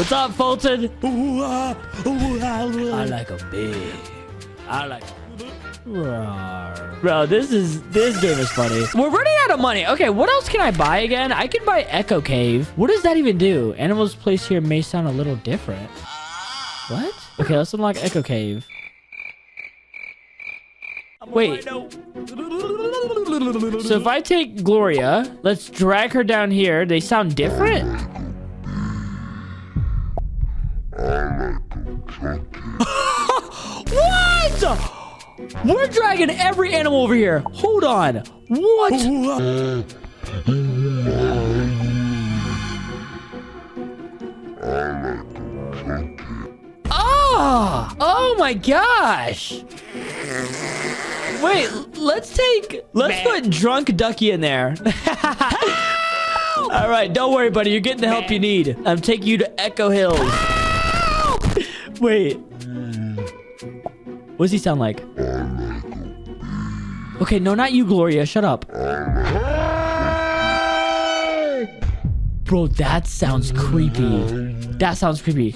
What's up, Fulton? I like a big. I like. Bro, this game is funny. We're running out of money. Okay, what else can I buy again? I can buy Echo Cave. What does that even do? Animals placed here may sound a little different. What? Okay, let's unlock Echo Cave. Wait. So if I take Gloria, let's drag her down here. They sound different? What? We're dragging every animal over here. Hold on. What? Oh my gosh. Wait, let's put Drunk Ducky in there. All right, don't worry, buddy. You're getting the help you need. I'm taking you to Echo Hills. Wait. What does he sound like? Okay, no, not you, Gloria. Shut up. Bro, that sounds creepy. That sounds creepy.